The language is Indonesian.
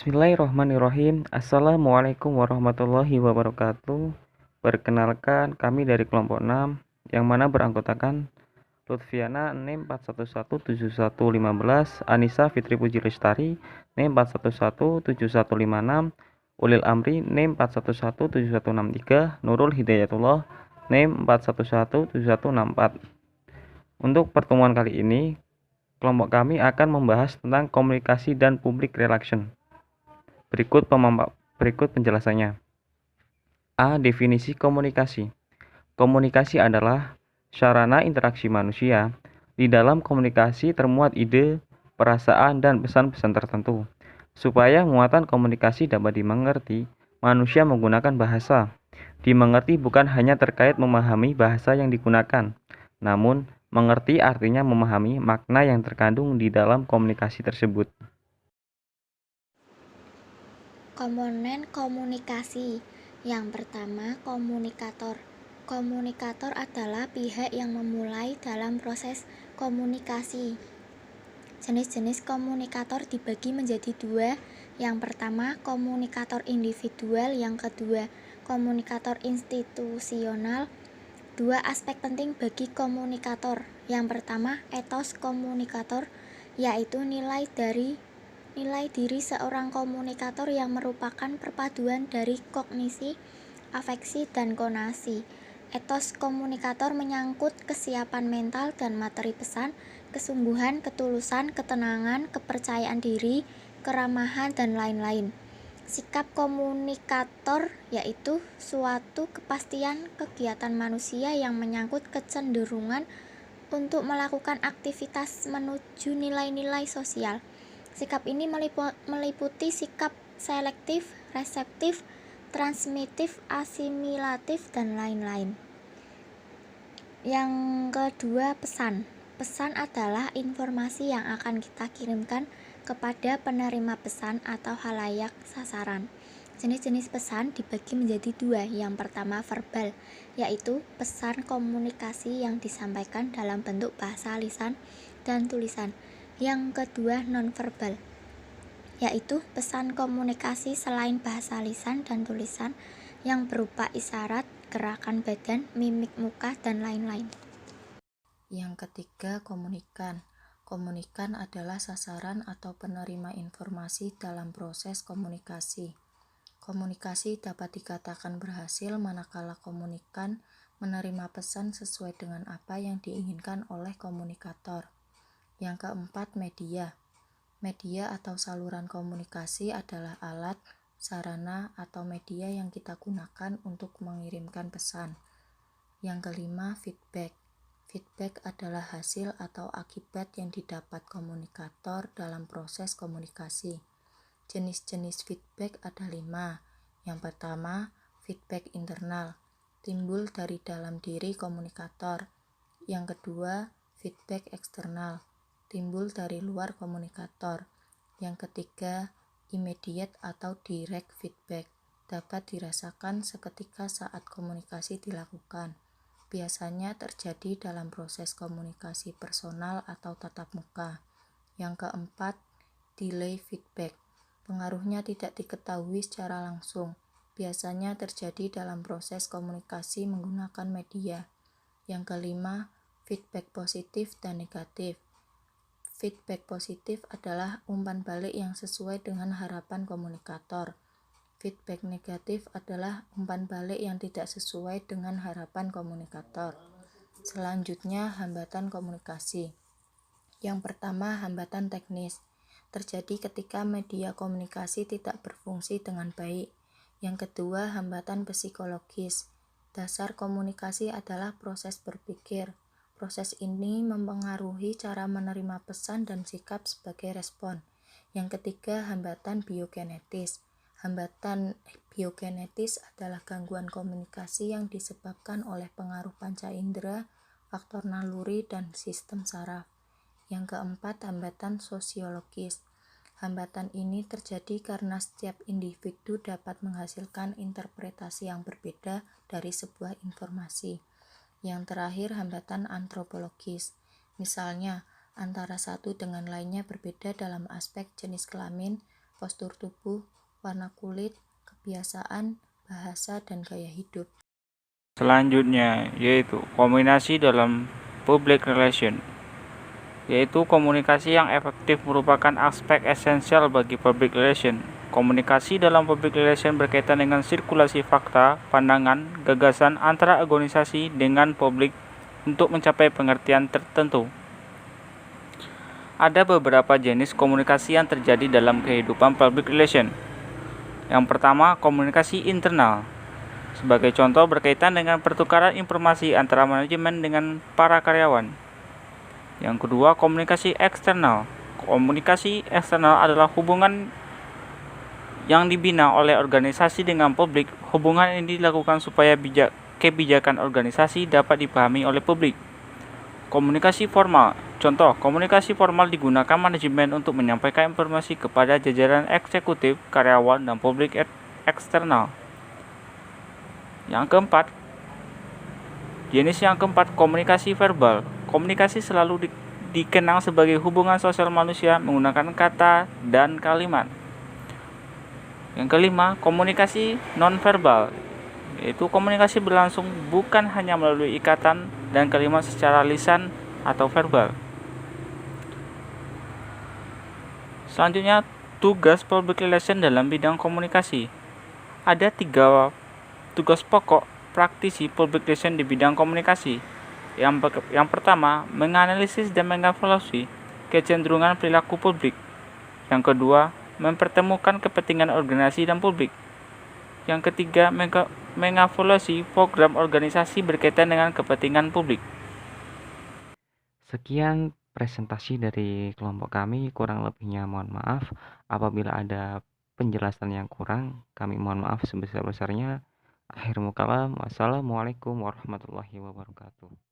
Bismillahirrahmanirrahim. Assalamualaikum warahmatullahi wabarakatuh. Perkenalkan, kami dari kelompok 6 yang mana beranggotakan Lutfiana NIM 4117115, Anissa Fitri Puji Lestari NIM 4117156, Ulil Amri NIM 4117163, Nurul Hidayatullah NIM 4117164. Untuk pertemuan kali ini, kelompok kami akan membahas tentang komunikasi dan public relation. Berikut penjelasannya. A. Definisi komunikasi. Komunikasi adalah sarana interaksi manusia. Di dalam komunikasi termuat ide, perasaan, dan pesan-pesan tertentu. Supaya muatan komunikasi dapat dimengerti, manusia menggunakan bahasa. Dimengerti bukan hanya terkait memahami bahasa yang digunakan, namun mengerti artinya memahami makna yang terkandung di dalam komunikasi tersebut. Komponen komunikasi. Yang pertama, komunikator. Komunikator adalah pihak yang memulai dalam proses komunikasi. Jenis-jenis komunikator dibagi menjadi dua. Yang pertama, komunikator individual. Yang kedua, komunikator institusional. Dua aspek penting bagi komunikator. Yang pertama, etos komunikator, yaitu nilai diri seorang komunikator yang merupakan perpaduan dari kognisi, afeksi, dan konasi. Etos komunikator menyangkut kesiapan mental dan materi pesan, kesungguhan, ketulusan, ketenangan, kepercayaan diri, keramahan, dan lain-lain. Sikap komunikator yaitu suatu kepastian kegiatan manusia yang menyangkut kecenderungan untuk melakukan aktivitas menuju nilai-nilai sosial. Sikap ini meliputi sikap selektif, reseptif, transmitif, asimilatif, dan lain-lain. Yang kedua, pesan. Pesan adalah informasi yang akan kita kirimkan kepada penerima pesan atau halayak sasaran. Jenis-jenis pesan dibagi menjadi dua. Yang pertama, verbal, yaitu pesan komunikasi yang disampaikan dalam bentuk bahasa lisan dan tulisan. Yang kedua, nonverbal, yaitu pesan komunikasi selain bahasa lisan dan tulisan yang berupa isyarat, gerakan badan, mimik muka, dan lain-lain. Yang ketiga, komunikan. Komunikan adalah sasaran atau penerima informasi dalam proses komunikasi. Komunikasi dapat dikatakan berhasil manakala komunikan menerima pesan sesuai dengan apa yang diinginkan oleh komunikator. Yang keempat, media. Media atau saluran komunikasi adalah alat, sarana, atau media yang kita gunakan untuk mengirimkan pesan. Yang kelima, feedback. Feedback adalah hasil atau akibat yang didapat komunikator dalam proses komunikasi. Jenis-jenis feedback ada 5. Yang pertama, feedback internal, timbul dari dalam diri komunikator. Yang kedua, feedback eksternal, timbul dari luar komunikator. Yang ketiga, immediate atau direct feedback, dapat dirasakan seketika saat komunikasi dilakukan. Biasanya terjadi dalam proses komunikasi personal atau tatap muka. Yang keempat, delay feedback. Pengaruhnya tidak diketahui secara langsung. Biasanya terjadi dalam proses komunikasi menggunakan media. Yang kelima, feedback positif dan negatif. Feedback positif adalah umpan balik yang sesuai dengan harapan komunikator. Feedback negatif adalah umpan balik yang tidak sesuai dengan harapan komunikator. Selanjutnya, hambatan komunikasi. Yang pertama, hambatan teknis. Terjadi ketika media komunikasi tidak berfungsi dengan baik. Yang kedua, hambatan psikologis. Dasar komunikasi adalah proses berpikir. Proses ini mempengaruhi cara menerima pesan dan sikap sebagai respon. Yang ketiga, hambatan biogenetis. Hambatan biogenetis adalah gangguan komunikasi yang disebabkan oleh pengaruh panca indera, faktor naluri, dan sistem saraf. Yang keempat, hambatan sosiologis. Hambatan ini terjadi karena setiap individu dapat menghasilkan interpretasi yang berbeda dari sebuah informasi. Yang terakhir, hambatan antropologis. Misalnya, antara satu dengan lainnya berbeda dalam aspek jenis kelamin, postur tubuh, warna kulit, kebiasaan, bahasa, dan gaya hidup. Selanjutnya yaitu komunikasi dalam public relation, yaitu komunikasi yang efektif merupakan aspek esensial bagi public relation. Komunikasi dalam public relation berkaitan dengan sirkulasi fakta, pandangan, gagasan antara organisasi dengan publik untuk mencapai pengertian tertentu. Ada beberapa jenis komunikasi yang terjadi dalam kehidupan public relation. Yang pertama, komunikasi internal. Sebagai contoh, berkaitan dengan pertukaran informasi antara manajemen dengan para karyawan. Yang kedua, komunikasi eksternal. Komunikasi eksternal adalah hubungan yang dibina oleh organisasi dengan publik. Hubungan ini dilakukan supaya kebijakan organisasi dapat dipahami oleh publik. Komunikasi formal. Contoh, komunikasi formal digunakan manajemen untuk menyampaikan informasi kepada jajaran eksekutif, karyawan, dan publik eksternal. Jenis yang keempat, komunikasi verbal. Komunikasi selalu dikenal sebagai hubungan sosial manusia menggunakan kata dan kalimat. Yang kelima, komunikasi nonverbal, yaitu komunikasi berlangsung bukan hanya melalui ikatan dan kalimat secara lisan atau verbal. Selanjutnya, tugas public relation dalam bidang komunikasi. Ada 3 tugas pokok praktisi public relation di bidang komunikasi. Yang pertama, menganalisis dan mengevaluasi kecenderungan perilaku publik. Yang kedua, mempertemukan kepentingan organisasi dan publik. Yang ketiga, mengevaluasi program organisasi berkaitan dengan kepentingan publik. Sekian presentasi dari kelompok kami, kurang lebihnya mohon maaf. Apabila ada penjelasan yang kurang, kami mohon maaf sebesar-besarnya. Akhirul kalam, wassalamualaikum warahmatullahi wabarakatuh.